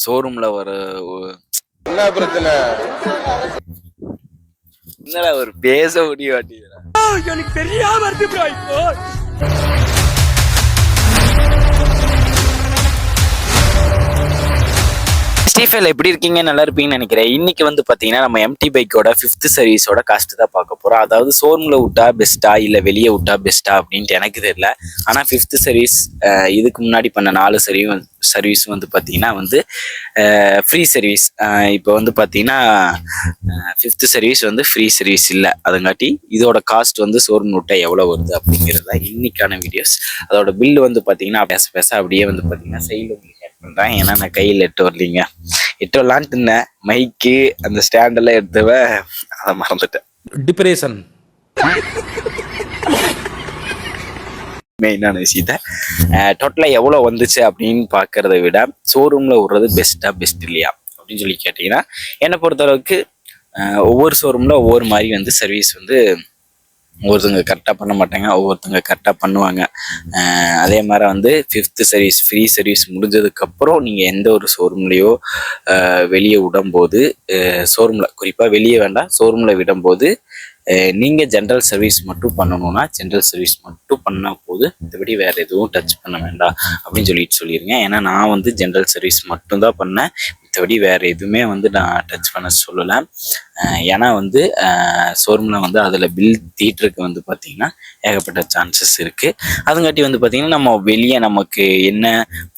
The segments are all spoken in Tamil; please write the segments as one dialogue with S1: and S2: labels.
S1: ஷோரூம்ல வர
S2: என்ன பிரச்சனை?
S1: என்னடா ஒரு பேச முடிய மாட்டேங்கிறா.
S3: எனக்கு தெரியாம இருக்கு ப்ரோ. இப்போ
S1: ஸ்டீஃபைல் எப்படி இருக்கீங்க? நல்லா இருப்பீங்கன்னு நினைக்கிறேன். இன்னைக்கு வந்து பாத்தீங்கன்னா நம்ம எம்டி பைக்கோட 5th சர்வீஸோட காஸ்ட் தான் பார்க்க போறோம். அதாவது ஷோரூம்ல விட்டா பெஸ்ட்டா இல்ல வெளியே விட்டா பெஸ்ட்டா அப்படின்ட்டு எனக்கு தெரியல. ஆனா 5th சர்வீஸ் இதுக்கு முன்னாடி பண்ண 4 சர்வீஸ் வந்து பாத்தீங்கன்னா வந்து ஃப்ரீ சர்வீஸ். இப்போ வந்து பாத்தீங்கன்னா 5th சர்வீஸ் வந்து ஃப்ரீ சர்வீஸ் இல்லை. அதுங்காட்டி இதோட காஸ்ட் வந்து ஷோரூம் விட்டா எவ்வளவு வருது அப்படிங்கிறத இன்னைக்கான வீடியோஸ். அதோட பில்லு வந்து பாத்தீங்கன்னா பேச அப்படியே வந்து பாத்தீங்கன்னா சைடில் பண்றேன். ஏன்னா நான் கையில் எட்டு வரலான்ட்டு இருந்தேன். மைக்கு அந்த ஸ்டாண்டெல்லாம் எடுத்தவ அதை மறந்துட்டேன்.
S3: டிப்ரெஷன்
S1: மெயினான விஷயத்த டோட்டலா எவ்வளவு வந்துச்சு அப்படின்னு பாக்குறத விட ஷோரூம்ல விடுறது பெஸ்ட் இல்லையா அப்படின்னு சொல்லி கேட்டீங்கன்னா, என்னை பொறுத்தளவுக்கு ஒவ்வொரு ஷோரூம்ல ஒவ்வொரு மாதிரி வந்து சர்வீஸ் வந்து ஒவ்வொருத்தங்க கரெக்டாக பண்ண மாட்டாங்க, ஒவ்வொருத்தங்க கரெக்டாக பண்ணுவாங்க. அதே மாதிரி வந்து 5th சர்வீஸ் ஃப்ரீ சர்வீஸ் முடிஞ்சதுக்கப்புறம் நீங்கள் எந்த ஒரு ஷோரூம்லேயோ வெளியே விடும்போது, ஷோரூமில் குறிப்பாக வெளியே வேண்டாம், ஷோரூமில் விடும்போது நீங்கள் ஜென்ரல் சர்வீஸ் மட்டும் பண்ணணும்னா ஜென்ரல் சர்வீஸ் மட்டும் பண்ணால் போது, மற்றபடி வேறு எதுவும் டச் பண்ண வேண்டாம் அப்படின்னு சொல்லிடுங்க. ஏன்னா நான் வந்து ஜென்ரல் சர்வீஸ் மட்டும்தான் பண்ணேன், மற்றபடி வேறு எதுவுமே வந்து நான் டச் பண்ண சொல்லலை. ஏன்னா வந்து ஷோரூமில் வந்து அதில் பில் தீட்டுறதுக்கு வந்து பார்த்திங்கன்னா ஏகப்பட்ட சான்சஸ் இருக்குது. அதுங்காட்டி வந்து பார்த்திங்கன்னா நம்ம வெளியே நமக்கு என்ன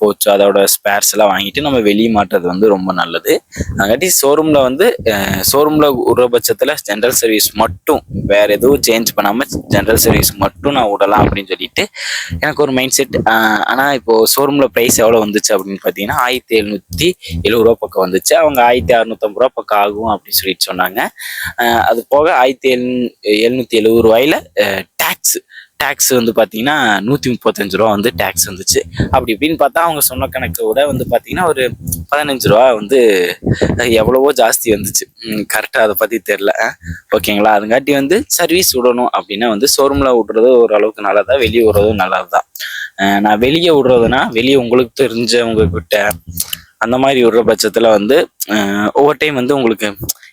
S1: போச்சோ அதோட ஸ்பேர்ஸ் எல்லாம் வாங்கிட்டு நம்ம வெளியே மாட்டுறது வந்து ரொம்ப நல்லது. அதுங்காட்டி ஷோரூமில் விடுற பட்சத்தில் ஜென்ரல் சர்வீஸ் மட்டும், வேறு எதுவும் சேஞ்ச் பண்ணாமல் ஜென்ரல் சர்வீஸ் மட்டும் நான் விடலாம் அப்படின்னு சொல்லிட்டு எனக்கு ஒரு மைண்ட் செட். ஆனால் இப்போது ஷோரூமில் ப்ரைஸ் எவ்வளோ வந்துச்சு அப்படின்னு பார்த்தீங்கன்னா 1770 பக்கம் வந்துச்சு. அவங்க 1650 பக்கம் ஆகும் அப்படின்னு சொல்லிட்டு சொன்னாங்க. அது போக 1770 டேக்ஸ் வந்து பார்த்தீங்கன்னா 135 ரூபா வந்து டேக்ஸ் வந்துச்சு. அப்படி இப்படின்னு பார்த்தா அவங்க சொன்ன கணக்கை விட வந்து பார்த்தீங்கன்னா ஒரு 15 ரூபா வந்து எவ்வளவோ ஜாஸ்தி வந்துச்சு. கரெக்டாக அதை பற்றி தெரில. ஓகேங்களா? அதுங்காட்டி வந்து சர்வீஸ் விடணும் அப்படின்னா வந்து ஷோரூமில் விடுறது ஓரளவுக்கு நல்லதா, வெளியே விடுறதும் நல்லது தான். நான் வெளியே விடுறதுனா வெளியே உங்களுக்கு தெரிஞ்சவங்க கிட்ட அந்த மாதிரி விடுற பட்சத்தில் வந்து ஒவ்வொரு டைம் வந்து உங்களுக்கு,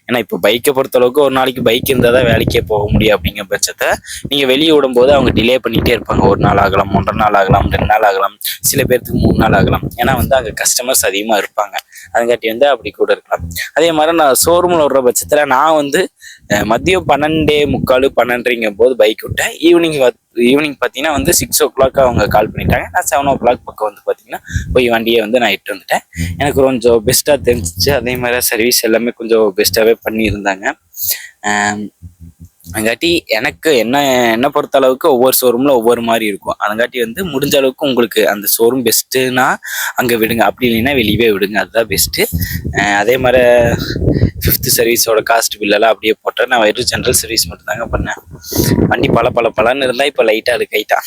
S1: ஏன்னா இப்போ பைக்கை பொறுத்தளவுக்கு ஒரு நாளைக்கு பைக் இருந்தால் தான் வேலைக்கே போக முடியும். அப்படிங்கிற பட்சத்தை நீங்கள் வெளியே விடும்போது அவங்க டிலே பண்ணிகிட்டே இருப்பாங்க. 1 நாள் ஆகலாம், 1.5 நாள் ஆகலாம், 2 நாள் ஆகலாம், சில பேர்த்துக்கு 3 நாள் ஆகலாம். ஏன்னா வந்து அங்கே கஸ்டமர்ஸ் அதிகமாக இருப்பாங்க. அதுங்காட்டி வந்து அப்படி கூட இருக்கலாம். அதே மாதிரி நான் ஷோரூமில் விடுற பட்சத்தில் நான் வந்து மதியம் 12:45 12:30 போது பைக் விட்டேன். ஈவினிங் பார்த்தீங்கன்னா வந்து 6 o'clock அவங்க கால் பண்ணிட்டாங்க. நான் 7 o'clock பக்கம் வந்து பார்த்தீங்கன்னா போய் வண்டியை வந்து நான் இட்டு வந்துட்டேன். எனக்கு கொஞ்சம் பெஸ்ட்டாக தெரிஞ்சிச்சு. அதே மாதிரி சர்வீஸ் எல்லாமே கொஞ்சம் பெஸ்ட்டாகவே பண்ணியிருந்தாங்க. அதுங்காட்டி எனக்கு என்ன பொறுத்த அளவுக்கு ஒவ்வொரு ஷோரூமில் ஒவ்வொரு மாதிரி இருக்கும். அதுங்காட்டி வந்து முடிஞ்ச அளவுக்கு உங்களுக்கு அந்த ஷோரூம் பெஸ்ட்டுன்னா அங்கே விடுங்க, அப்படி இல்லைன்னா வெளியவே விடுங்க, அதுதான் பெஸ்ட்டு. அதே மாதிரி 5th சர்வீஸோட காஸ்ட் பில்லெல்லாம் அப்படியே போட்டேன். நான் வெறும் ஜென்ரல் சர்வீஸ் மட்டும் தாங்க பண்ணேன். வண்டி பலன்னு இருந்தால் இப்போ லைட்டாக அதுக்காயிட்டான்.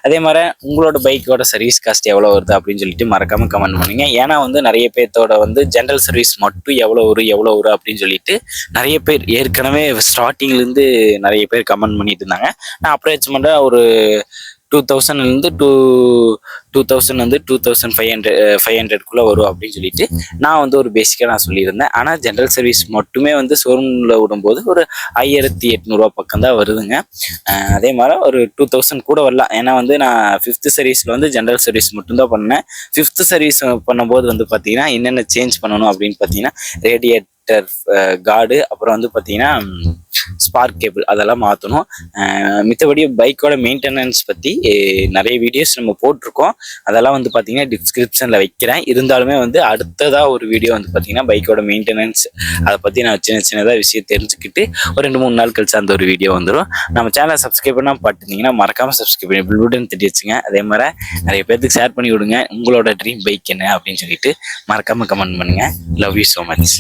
S1: அதே மாதிரி உங்களோட பைக்கோட சர்வீஸ் காஸ்ட் எவ்வளோ வருது அப்படின்னு சொல்லிட்டு மறக்காம கமெண்ட் பண்ணுங்க. ஏன்னா வந்து நிறைய பேர்த்தோட வந்து ஜென்ரல் சர்வீஸ் மட்டும் எவ்வளோ வரும் அப்படின்னு சொல்லிட்டு நிறைய பேர் ஏற்கனவே ஸ்டார்டிங்லேருந்து நிறைய பேர் கமெண்ட் பண்ணிட்டு இருந்தாங்க. நான் அப்ராக்சிமேட்டாக ஒரு 2000 வந்து 2500 வரும் அப்படின்னு சொல்லிட்டு நான் வந்து ஒரு பேசிக்காக நான் சொல்லியிருந்தேன். ஆனால் ஜென்ரல் சர்வீஸ் மட்டுமே வந்து ஷோரூமில் விடும்போது ஒரு 1800 பக்கம் தான் வருதுங்க. அதே மாதிரி ஒரு 2000 கூட வரலாம். ஏன்னா வந்து நான் 5th சர்வீஸில் வந்து ஜென்ரல் சர்வீஸ் மட்டும்தான் பண்ணேன். 5th சர்வீஸ் பண்ணும்போது வந்து பார்த்தீங்கன்னா என்னென்ன சேஞ்ச் பண்ணணும் அப்படின்னு பார்த்தீங்கன்னா ரேடியேட்டர் கார்டு, அப்புறம் வந்து பார்த்தீங்கன்னா ஸ்பார்க் கேபிள் அதெல்லாம் மாற்றணும். மித்தபடி பைக்கோட மெயின்டெனன்ஸ் பற்றி நிறைய வீடியோஸ் நம்ம போட்டிருக்கோம். அதெல்லாம் வந்து பார்த்தீங்கன்னா டிஸ்கிரிப்ஷனில் வைக்கிறேன். இருந்தாலுமே வந்து அடுத்ததாக ஒரு வீடியோ வந்து பார்த்தீங்கன்னா பைக்கோட மெயின்டெனன்ஸ் அதை பற்றி நான் சின்னதாக விஷயம் தெரிஞ்சுக்கிட்டு ஒரு 2-3 நாள் கழிச்சு அந்த ஒரு வீடியோ வந்துடும். நம்ம சேனலை சப்ஸ்கிரைப் பண்ணால் பார்த்துருந்தீங்கன்னா மறக்காமல் சப்ஸ்கிரைப் பண்ணி பில் பட்டன் தட்டி வச்சுங்க. அதே மாதிரி நிறைய பேருக்கு ஷேர் பண்ணி விடுங்க உங்களோட ட்ரீம் பைக் என்ன அப்படின்னு சொல்லிட்டு மறக்காமல் கமெண்ட் பண்ணுங்கள். Love you so much.